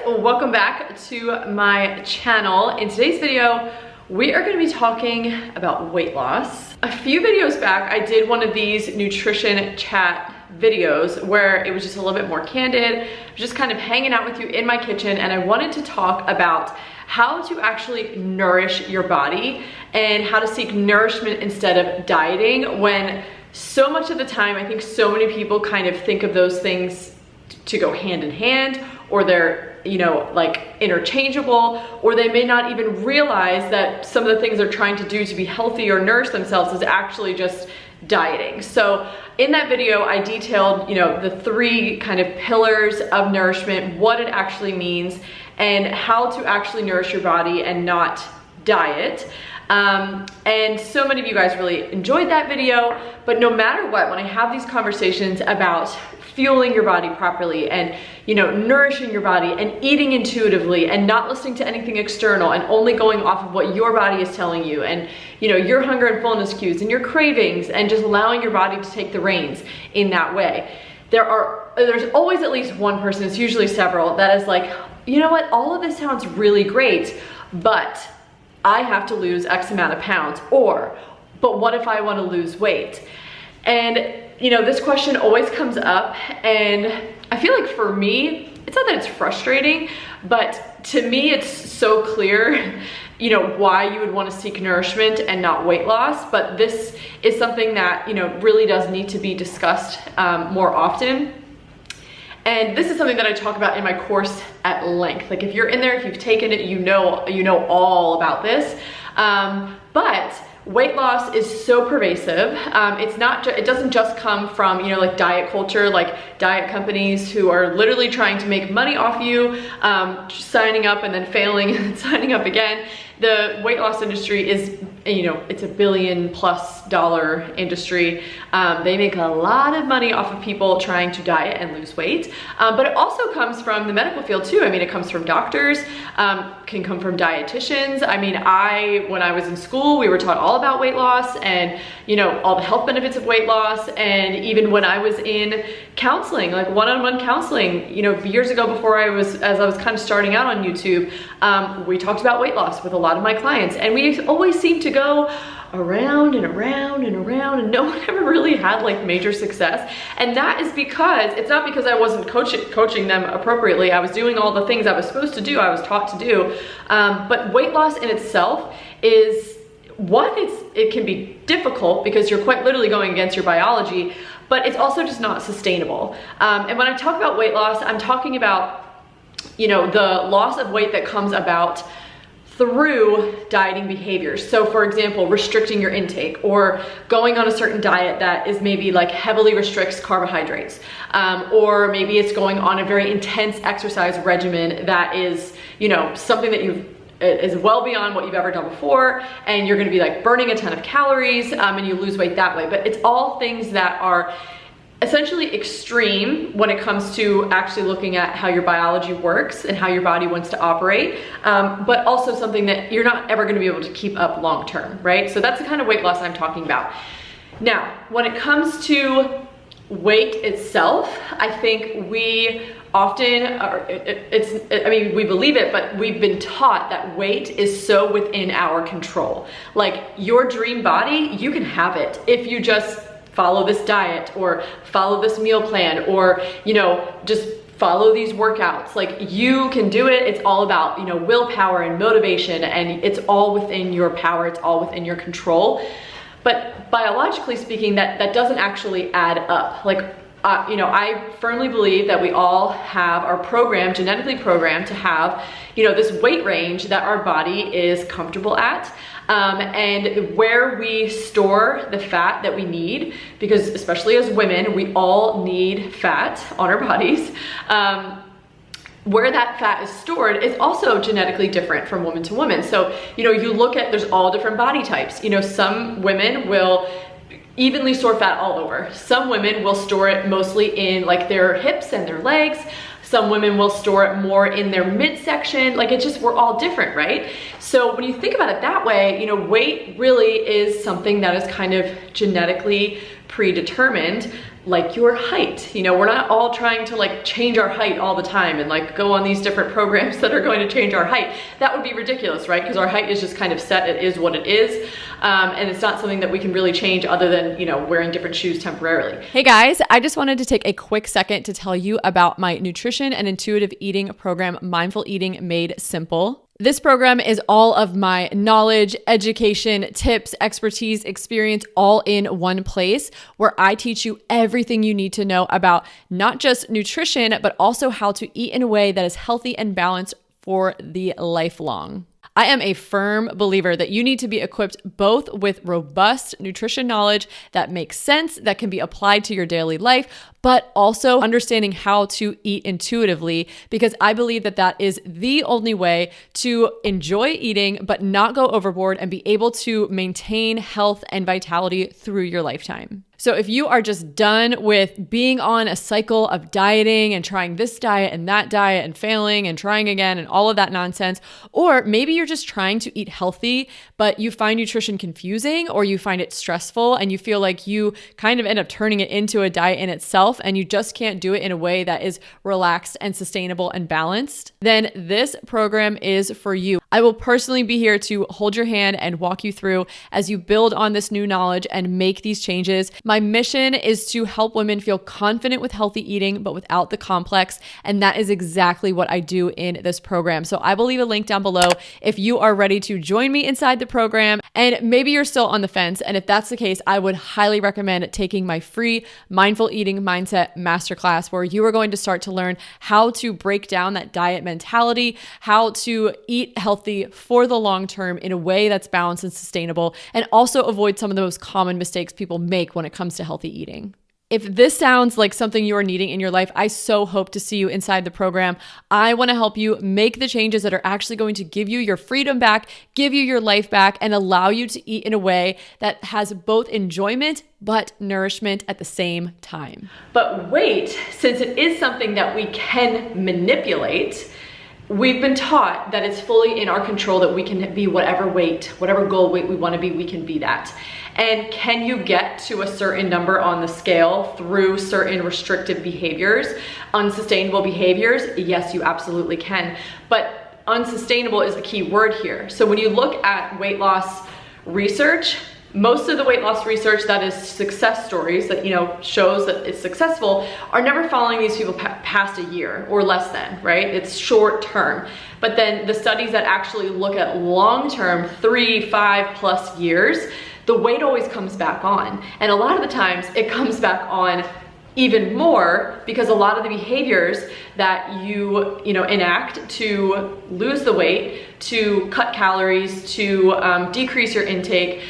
welcome back to my channel. In today's video, we are going to be talking about weight loss. A few videos back, I did one of these nutrition chat videos where it was just a little bit more candid, just kind of hanging out with you in my kitchen, and I wanted to talk about how to actually nourish your body and how to seek nourishment instead of dieting, when so much of the time I think so many people kind of think of those things to go hand in hand, or they're, you know, like interchangeable, or they may not even realize that some of the things they're trying to do to be healthy or nourish themselves is actually just dieting. So in that video, I detailed, you know, the three kind of pillars of nourishment, what it actually means, and how to actually nourish your body and not diet. And so many of you guys really enjoyed that video, but no matter what, when I have these conversations about fueling your body properly and, you know, nourishing your body and eating intuitively and not listening to anything external and only going off of what your body is telling you, and, you know, your hunger and fullness cues and your cravings, and just allowing your body to take the reins in that way, there's always at least one person, it's usually several, that is like, you know what, all of this sounds really great, but I have to lose X amount of pounds, but what if I want to lose weight? And, you know, this question always comes up, and I feel like for me, it's not that it's frustrating, but to me, it's so clear, you know, why you would want to seek nourishment and not weight loss. But this is something that, you know, really does need to be discussed more often. And this is something that I talk about in my course at length. Like, if you're in there, if you've taken it, you know all about this. But weight loss is so pervasive. It doesn't just come from, you know, like diet culture, like diet companies who are literally trying to make money off you, signing up and then failing and signing up again. The weight loss industry is, you know, it's $1 billion+ industry. They make a lot of money off of people trying to diet and lose weight. But it also comes from the medical field too. I mean, it comes from doctors, can come from dietitians. I mean, when I was in school, we were taught all about weight loss and, you know, all the health benefits of weight loss. And even when I was in counseling, like one-on-one counseling, you know, years ago, as I was kind of starting out on YouTube, we talked about weight loss with a lot of my clients, and we always seemed to go around and around and around, and no one ever really had like major success. And that is because, it's not because I wasn't coaching them appropriately. I was doing all the things I was supposed to do, I was taught to do. But weight loss in itself is, it can be difficult because you're quite literally going against your biology, but it's also just not sustainable. And when I talk about weight loss, I'm talking about, you know, the loss of weight that comes about through dieting behaviors. So for example, restricting your intake, or going on a certain diet that is maybe like heavily restricts carbohydrates, or maybe it's going on a very intense exercise regimen that is, you know, something that is well beyond what you've ever done before, and you're going to be like burning a ton of calories, and you lose weight that way. But it's all things that are essentially extreme when it comes to actually looking at how your biology works and how your body wants to operate, but also something that you're not ever going to be able to keep up long term, right? So that's the kind of weight loss I'm talking about. Now, when it comes to weight itself, I think we often we believe it, but we've been taught that weight is so within our control. Like, your dream body, you can have it if you just follow this diet, or follow this meal plan, or, you know, just follow these workouts. Like, you can do it. It's all about, you know, willpower and motivation, and it's all within your power. It's all within your control. But biologically speaking, that doesn't actually add up. Like, you know, I firmly believe that we all are genetically programmed to have, you know, this weight range that our body is comfortable at, and where we store the fat that we need, because especially as women, we all need fat on our bodies. Where that fat is stored is also genetically different from woman to woman. So, you know, you look at, there's all different body types. You know, some women will evenly store fat all over. Some women will store it mostly in like their hips and their legs. Some women will store it more in their midsection. Like, we're all different, right? So when you think about it that way, you know, weight really is something that is kind of genetically predetermined. like your height. You know, we're not all trying to like change our height all the time and like go on these different programs that are going to change our height. That would be ridiculous, right? Because our height is just kind of set, it is what it is. And it's not something that we can really change other than, you know, wearing different shoes temporarily. Hey guys, I just wanted to take a quick second to tell you about my nutrition and intuitive eating program, Mindful Eating Made Simple. This program is all of my knowledge, education, tips, expertise, experience, all in one place, where I teach you everything you need to know about not just nutrition, but also how to eat in a way that is healthy and balanced for the lifelong. I am a firm believer that you need to be equipped both with robust nutrition knowledge that makes sense, that can be applied to your daily life, but also understanding how to eat intuitively, because I believe that that is the only way to enjoy eating, but not go overboard and be able to maintain health and vitality through your lifetime. So if you are just done with being on a cycle of dieting and trying this diet and that diet and failing and trying again and all of that nonsense, or maybe you're just trying to eat healthy, but you find nutrition confusing or you find it stressful and you feel like you kind of end up turning it into a diet in itself and you just can't do it in a way that is relaxed and sustainable and balanced, then this program is for you. I will personally be here to hold your hand and walk you through as you build on this new knowledge and make these changes. My mission is to help women feel confident with healthy eating, but without the complex. And that is exactly what I do in this program. So I will leave a link down below if you are ready to join me inside the program. And maybe you're still on the fence. And if that's the case, I would highly recommend taking my free Mindful Eating Mindset Masterclass, where you are going to start to learn how to break down that diet mentality, how to eat healthy for the long term in a way that's balanced and sustainable, and also avoid some of the most common mistakes people make when it comes to healthy eating. If this sounds like something you are needing in your life, I so hope to see you inside the program. I want to help you make the changes that are actually going to give you your freedom back, give you your life back, and allow you to eat in a way that has both enjoyment but nourishment at the same time. But wait, since it is something that we can manipulate, we've been taught that it's fully in our control, that we can be whatever weight, whatever goal weight we want to be, we can be that. And can you get to a certain number on the scale through certain restrictive behaviors, unsustainable behaviors? Yes, you absolutely can. But unsustainable is the key word here. So when you look at weight loss research, most of the weight loss research that is success stories that, you know, shows that it's successful are never following these people past a year or less than, right? It's short term. But then the studies that actually look at long term, 3, 5+ years, the weight always comes back on. And a lot of the times it comes back on even more, because a lot of the behaviors that you enact to lose the weight, to cut calories, to decrease your intake,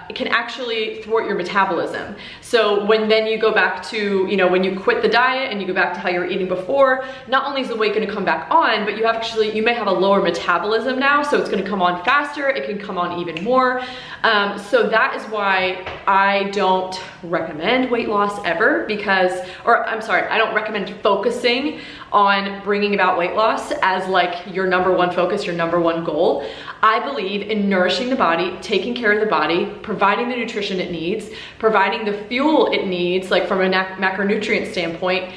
it can actually thwart your metabolism. So when then you go back to, when you quit the diet and you go back to how you were eating before, not only is the weight going to come back on, but you may have a lower metabolism now, so it's going to come on faster, it can come on even more. So that is why I don't recommend weight loss ever, I don't recommend focusing on bringing about weight loss as like your number one focus, your number one goal. I believe in nourishing the body, taking care of the body, providing the nutrition it needs, providing the fuel it needs, like from a macronutrient standpoint,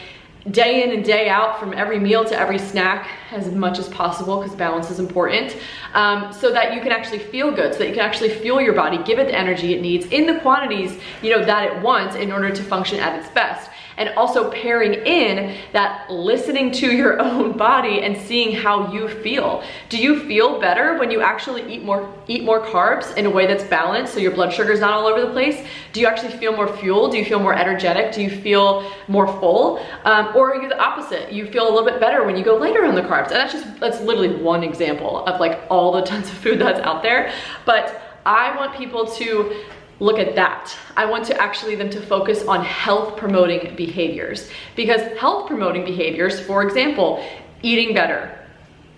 day in and day out, from every meal to every snack, as much as possible, because balance is important, so that you can actually feel good, so that you can actually fuel your body, give it the energy it needs in the quantities that it wants in order to function at its best. And also pairing in that listening to your own body and seeing how you feel. Do you feel better when you actually eat more carbs in a way that's balanced, so your blood sugar is not all over the place? Do you actually feel more fueled? Do you feel more energetic? Do you feel more full? Or are you the opposite? You feel a little bit better when you go lighter on the carbs. And that's literally one example of like all the tons of food that's out there. But I want people to look at that. I want to actually them to focus on health promoting behaviors, because health promoting behaviors, for example, eating better,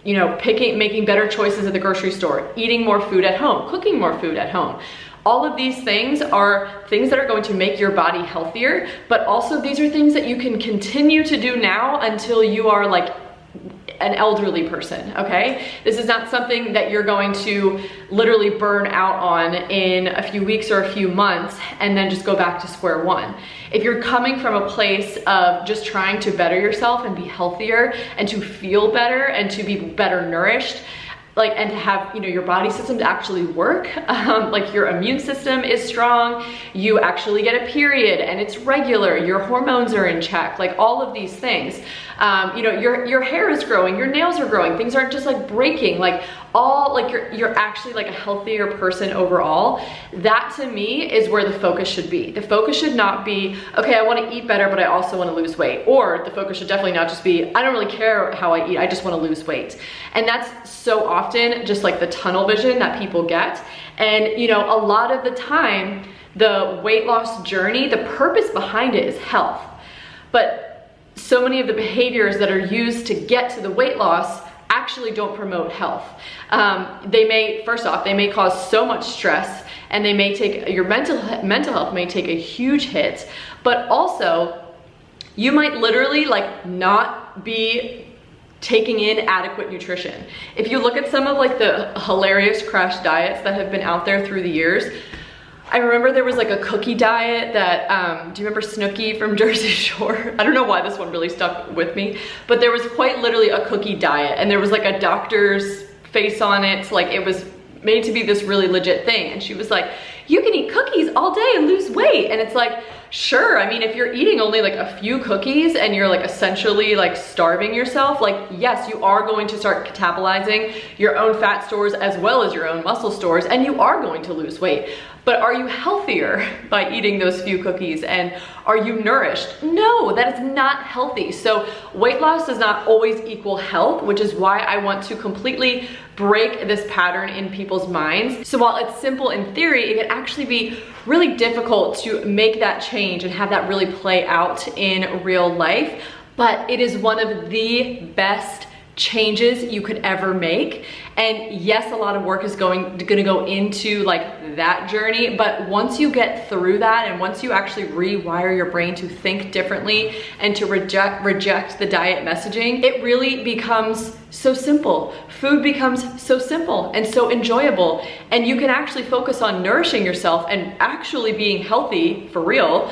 making better choices at the grocery store, eating more food at home, cooking more food at home. All of these things are things that are going to make your body healthier, but also these are things that you can continue to do now until you are like an elderly person, okay? This is not something that you're going to literally burn out on in a few weeks or a few months and then just go back to square one. If you're coming from a place of just trying to better yourself and be healthier and to feel better and to be better nourished, like, and to have, you know, your body system to actually work, like your immune system is strong, you actually get a period and it's regular, your hormones are in check, like all of these things. You know, your hair is growing, your nails are growing, things aren't just like breaking, like all, like you're actually like a healthier person overall. That to me is where the focus should be. The focus should not be, okay, I want to eat better, but I also want to lose weight. Or the focus should definitely not just be, I don't really care how I eat, I just want to lose weight. And that's so often just like the tunnel vision that people get. And you know, a lot of the time, the weight loss journey, the purpose behind it is health. But so many of the behaviors that are used to get to the weight loss actually don't promote health. They may, first off, they may cause so much stress, and they may take, your mental health may take a huge hit, but also you might literally like not be taking in adequate nutrition. If you look at some of like the hilarious crash diets that have been out there through the years, I remember there was like a cookie diet that, do you remember Snooki from Jersey Shore? I don't know why this one really stuck with me, but there was quite literally a cookie diet, and there was like a doctor's face on it. Like it was made to be this really legit thing. And she was like, you can eat cookies all day and lose weight. And it's like, sure, I mean, if you're eating only like a few cookies and you're like essentially like starving yourself, like yes, you are going to start catabolizing your own fat stores as well as your own muscle stores, and you are going to lose weight. But are you healthier by eating those few cookies, and are you nourished? No, that is not healthy. So weight loss does not always equal health, which is why I want to completely break this pattern in people's minds. So while it's simple in theory, it can actually be really difficult to make that change and have that really play out in real life. But it is one of the best changes you could ever make. And yes, a lot of work is going to go into like that journey, but once you get through that, and once you actually rewire your brain to think differently and to reject the diet messaging, it really becomes so simple. Food becomes so simple and so enjoyable, and you can actually focus on nourishing yourself and actually being healthy for real,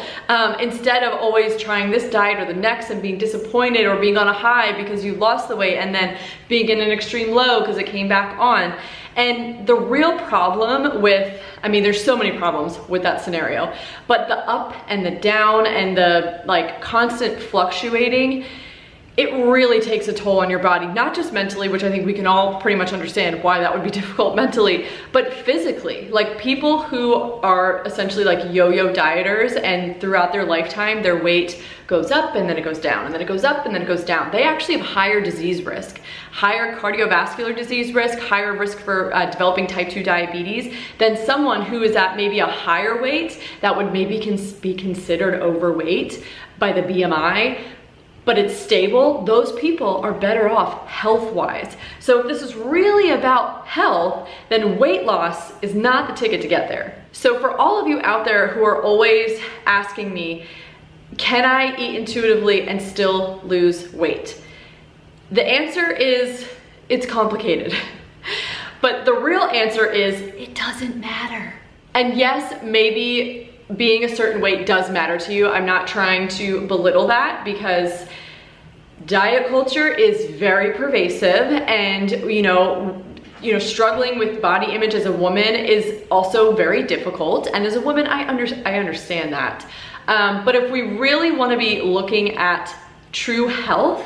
instead of always trying this diet or the next and being disappointed or being on a high because you lost the weight and then being in an extreme low because it came back on. And the real problem with, I mean, there's so many problems with that scenario, but the up and the down and the like constant fluctuating, it really takes a toll on your body, not just mentally, which I think we can all pretty much understand why that would be difficult mentally, but physically. Like people who are essentially like yo-yo dieters, and throughout their lifetime, their weight goes up and then it goes down and then it goes up and then it goes down. They actually have higher disease risk, higher cardiovascular disease risk, higher risk for developing type 2 diabetes than someone who is at maybe a higher weight that would maybe be considered overweight by the BMI, but it's stable. Those people are better off health-wise. So if this is really about health, then weight loss is not the ticket to get there. So for all of you out there who are always asking me, can I eat intuitively and still lose weight? The answer is, it's complicated. But the real answer is, it doesn't matter. And yes, maybe being a certain weight does matter to you. I'm not trying to belittle that, because diet culture is very pervasive, and you know, struggling with body image as a woman is also very difficult. And as a woman, I understand that. But if we really want to be looking at true health,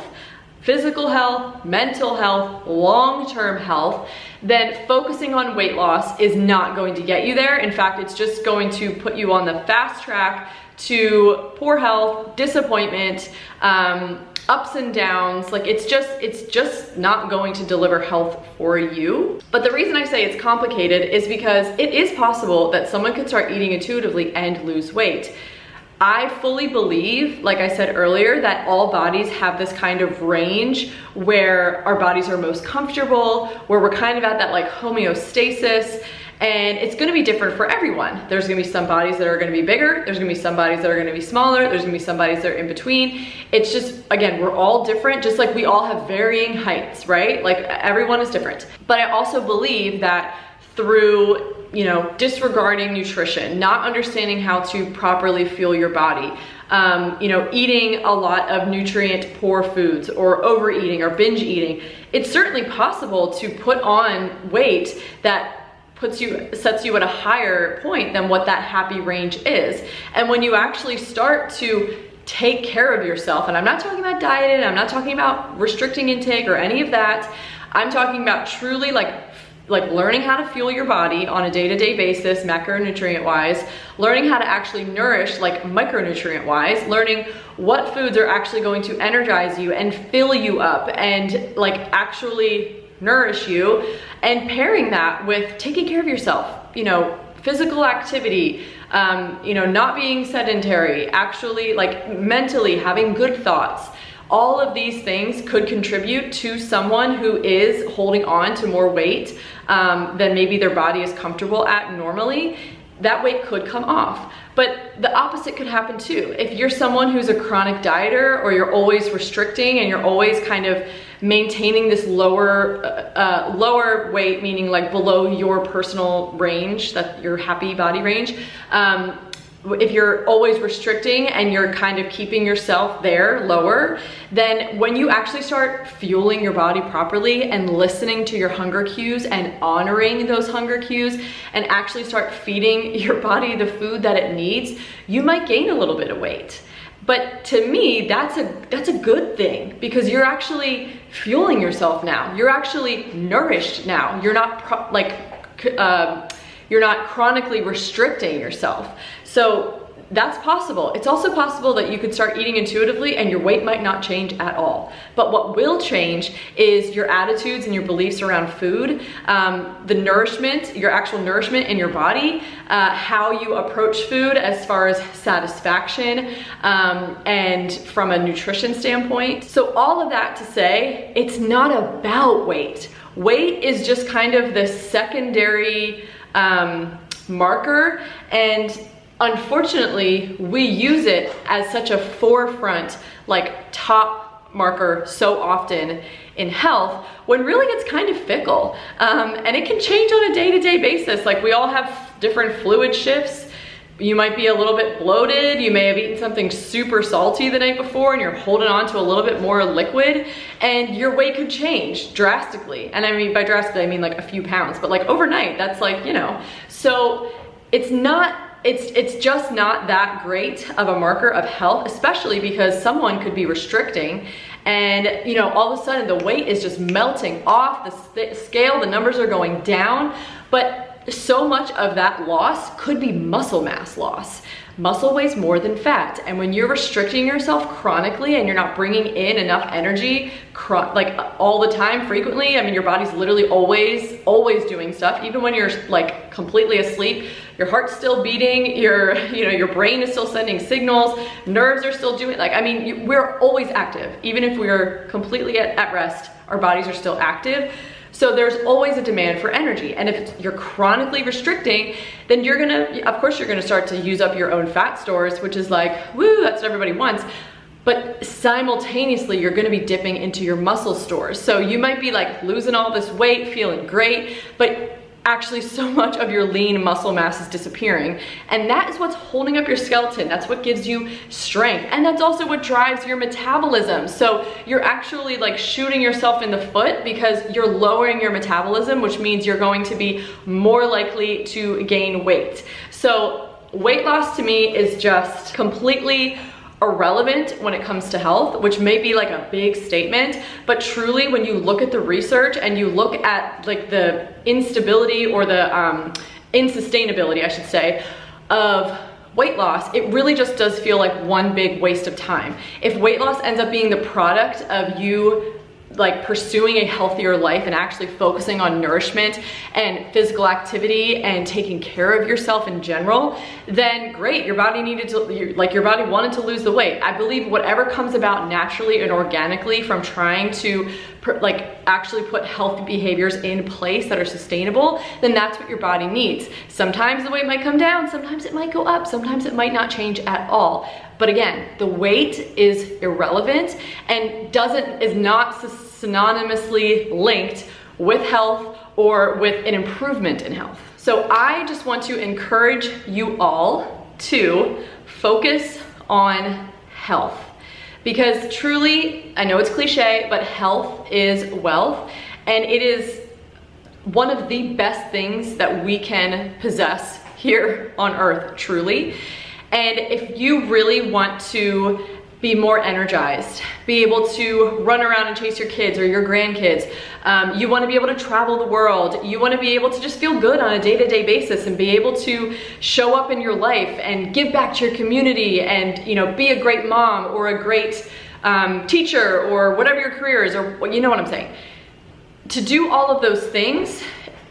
physical health, mental health, long-term health, then focusing on weight loss is not going to get you there. In fact, it's just going to put you on the fast track to poor health, disappointment, ups and downs. Like it's just not going to deliver health for you. But the reason I say it's complicated is because it is possible that someone could start eating intuitively and lose weight. I fully believe, like I said earlier, that all bodies have this kind of range where our bodies are most comfortable, where we're kind of at that like homeostasis, and it's gonna be different for everyone. There's gonna be some bodies that are gonna be bigger, there's gonna be some bodies that are gonna be smaller, there's gonna be some bodies that are in between. It's just, again, we're all different, just like we all have varying heights, right? Like everyone is different. But I also believe that through, you know, disregarding nutrition, not understanding how to properly fuel your body, you know, eating a lot of nutrient poor foods or overeating or binge eating, it's certainly possible to put on weight that sets you at a higher point than what that happy range is. And when you actually start to take care of yourself, and I'm not talking about dieting, I'm not talking about restricting intake or any of that, I'm talking about truly like learning how to fuel your body on a day-to-day basis, macronutrient wise, learning how to actually nourish like micronutrient wise, learning what foods are actually going to energize you and fill you up and like actually nourish you, and pairing that with taking care of yourself, you know, physical activity, you know, not being sedentary, actually like mentally having good thoughts. All of these things could contribute to someone who is holding on to more weight than maybe their body is comfortable at normally. That weight could come off. But the opposite could happen too. If you're someone who's a chronic dieter, or you're always restricting and you're always kind of maintaining this lower weight, meaning like below your personal range, that your happy body range, if you're always restricting and you're kind of keeping yourself there lower, then when you actually start fueling your body properly and listening to your hunger cues and honoring those hunger cues and actually start feeding your body the food that it needs, you might gain a little bit of weight. But to me, that's a good thing, because you're actually fueling yourself now. You're actually nourished now. You're not you're not chronically restricting yourself. So that's possible. It's also possible that you could start eating intuitively and your weight might not change at all. But what will change is your attitudes and your beliefs around food, the nourishment, your actual nourishment in your body, how you approach food as far as satisfaction, and from a nutrition standpoint. So all of that to say, it's not about weight. Weight is just kind of the secondary marker, and unfortunately we use it as such a forefront, like top marker so often in health, when really it's kind of fickle, and it can change on a day-to-day basis. Like we all have different fluid shifts. You might be a little bit bloated, you may have eaten something super salty the night before and you're holding on to a little bit more liquid, and your weight could change drastically. And I mean, by drastically, I mean like a few pounds, but like overnight, that's like, you know. So it's just not that great of a marker of health, especially because someone could be restricting and, you know, all of a sudden the weight is just melting off the scale, the numbers are going down, but so much of that loss could be muscle mass loss. Muscle weighs more than fat, and when you're restricting yourself chronically and you're not bringing in enough energy like all the time, frequently, I mean, your body's literally always doing stuff. Even when you're like completely asleep, your heart's still beating, your brain is still sending signals, nerves are still doing, like, I mean, we're always active. Even if we're completely at rest, our bodies are still active. So there's always a demand for energy. And if you're chronically restricting, then of course you're gonna start to use up your own fat stores, which is like, woo, that's what everybody wants. But simultaneously, you're gonna be dipping into your muscle stores. So you might be like losing all this weight, feeling great, but actually so much of your lean muscle mass is disappearing. And that is what's holding up your skeleton. That's what gives you strength. And that's also what drives your metabolism. So you're actually like shooting yourself in the foot because you're lowering your metabolism, which means you're going to be more likely to gain weight. So weight loss to me is just completely irrelevant when it comes to health, which may be like a big statement, but truly when you look at the research and you look at like the instability or the insustainability, I should say, of weight loss, it really just does feel like one big waste of time. If weight loss ends up being the product of you like pursuing a healthier life and actually focusing on nourishment and physical activity and taking care of yourself in general, then great, your body wanted to lose the weight. I believe whatever comes about naturally and organically from trying to actually put healthy behaviors in place that are sustainable, then that's what your body needs. Sometimes the weight might come down, sometimes it might go up, sometimes it might not change at all. But again, the weight is irrelevant and is not synonymously linked with health or with an improvement in health. So I just want to encourage you all to focus on health. Because truly, I know it's cliche, but health is wealth, and it is one of the best things that we can possess here on earth, truly. And if you really want to be more energized, be able to run around and chase your kids or your grandkids, you want to be able to travel the world, you want to be able to just feel good on a day-to-day basis and be able to show up in your life and give back to your community and, you know, be a great mom or a great teacher or whatever your career is, or you know what I'm saying. To do all of those things,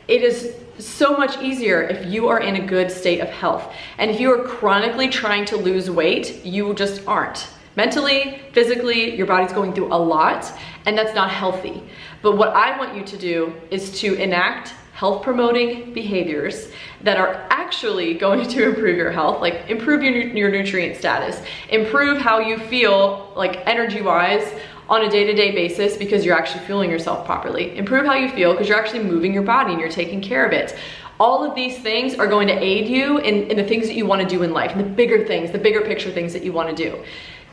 it is so much easier if you are in a good state of health. And if you are chronically trying to lose weight, you just aren't. Mentally, physically, your body's going through a lot, and that's not healthy. But what I want you to do is to enact health promoting behaviors that are actually going to improve your health, like improve your nutrient status, improve how you feel like energy wise on a day-to-day basis because you're actually fueling yourself properly. Improve how you feel because you're actually moving your body and you're taking care of it. All of these things are going to aid you in the things that you want to do in life, and the bigger things, the bigger picture things that you want to do.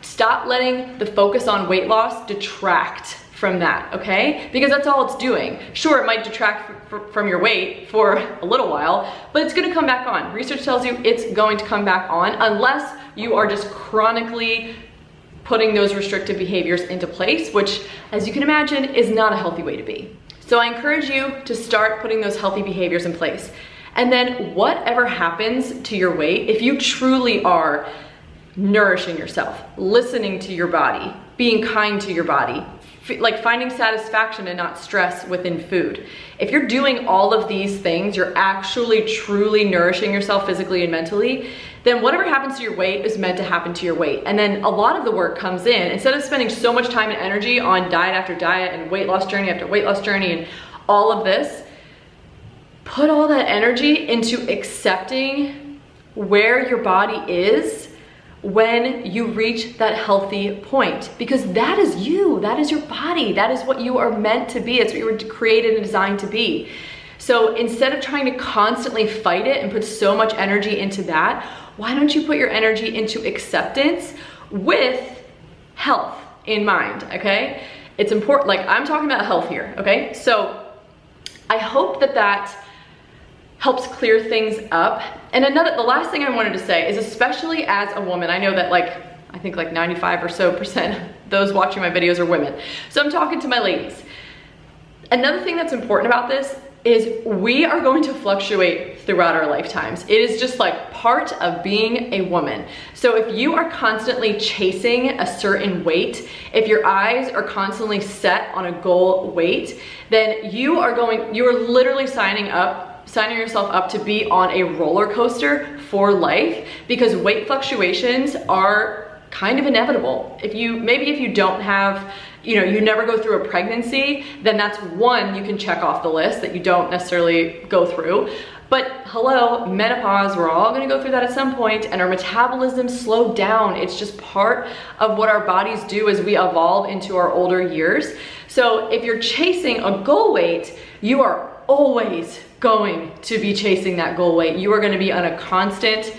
Stop letting the focus on weight loss detract from that, okay? Because that's all it's doing. Sure, it might detract from your weight for a little while, but it's gonna come back on. Research tells you it's going to come back on unless you are just chronically putting those restrictive behaviors into place, which, as you can imagine, is not a healthy way to be. So I encourage you to start putting those healthy behaviors in place. And then whatever happens to your weight, if you truly are nourishing yourself, listening to your body, being kind to your body, like finding satisfaction and not stress within food. If you're doing all of these things, you're actually truly nourishing yourself physically and mentally, then whatever happens to your weight is meant to happen to your weight. And then a lot of the work comes in, instead of spending so much time and energy on diet after diet and weight loss journey after weight loss journey and all of this, put all that energy into accepting where your body is when you reach that healthy point, because that is you, that is your body, that is what you are meant to be, it's what you were created and designed to be. So instead of trying to constantly fight it and put so much energy into that, why don't you put your energy into acceptance with health in mind, okay? It's important, like I'm talking about health here, okay? So I hope that that helps clear things up. And the last thing I wanted to say is, especially as a woman, I know that I think 95% or so of those watching my videos are women. So I'm talking to my ladies. Another thing that's important about this is we are going to fluctuate throughout our lifetimes. It is just like part of being a woman. So if you are constantly chasing a certain weight, if your eyes are constantly set on a goal weight, then you are literally signing yourself up to be on a roller coaster for life, because weight fluctuations are kind of inevitable. If you don't have, you never go through a pregnancy, then that's one you can check off the list that you don't necessarily go through. But hello, menopause, we're all gonna go through that at some point, and our metabolism slowed down. It's just part of what our bodies do as we evolve into our older years. So if you're chasing a goal weight, you are always going to be chasing that goal weight. You are gonna be on a constant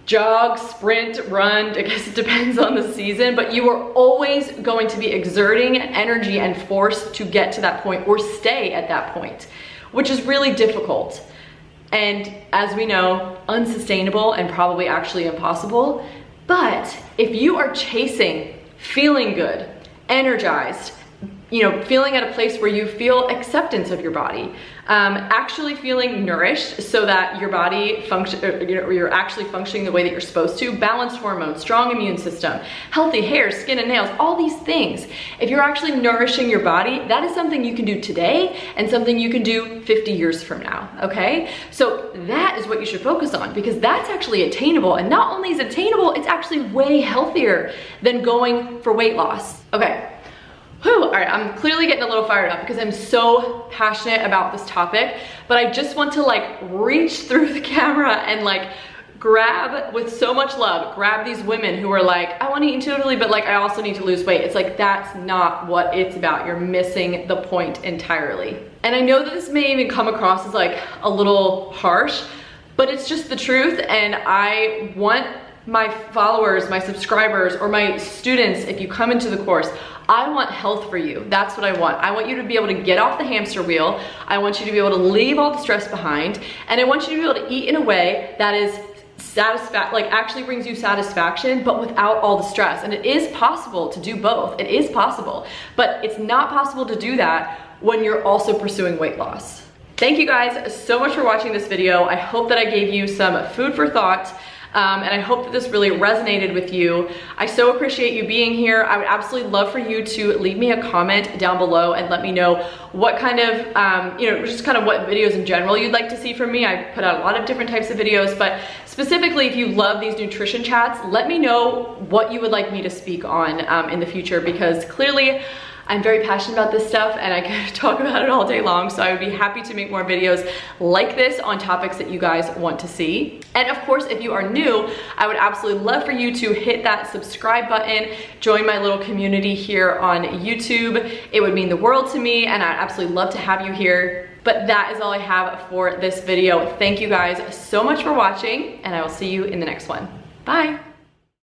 jog, sprint, run, I guess it depends on the season, but you are always going to be exerting energy and force to get to that point or stay at that point, which is really difficult. And as we know, unsustainable and probably actually impossible. But if you are chasing feeling good, energized, feeling at a place where you feel acceptance of your body, actually feeling nourished so that your body you're actually functioning the way that you're supposed to, balanced hormones, strong immune system, healthy hair, skin and nails, all these things. If you're actually nourishing your body, that is something you can do today and something you can do 50 years from now, okay? So that is what you should focus on, because that's actually attainable. And not only is it attainable, it's actually way healthier than going for weight loss. Okay. Whew, all right, I'm clearly getting a little fired up because I'm so passionate about this topic, but I just want to like reach through the camera and like grab, with so much love, grab these women who are like, I want to eat intuitively, but like I also need to lose weight. It's like, that's not what it's about. You're missing the point entirely. And I know that this may even come across as like a little harsh, but it's just the truth. And I want my followers, my subscribers, or my students, if you come into the course, I want health for you. That's what I want. I want you to be able to get off the hamster wheel. I want you to be able to leave all the stress behind. And I want you to be able to eat in a way that is actually brings you satisfaction, but without all the stress. And it is possible to do both. It is possible, but it's not possible to do that when you're also pursuing weight loss. Thank you guys so much for watching this video. I hope that I gave you some food for thought. And I hope that this really resonated with you. I so appreciate you being here. I would absolutely love for you to leave me a comment down below and let me know what kind of, just kind of what videos in general you'd like to see from me. I put out a lot of different types of videos, but specifically if you love these nutrition chats, let me know what you would like me to speak on in the future, because clearly I'm very passionate about this stuff and I could talk about it all day long, so I would be happy to make more videos like this on topics that you guys want to see. And of course, if you are new, I would absolutely love for you to hit that subscribe button, join my little community here on YouTube. It would mean the world to me and I'd absolutely love to have you here. But that is all I have for this video. Thank you guys so much for watching and I will see you in the next one. Bye.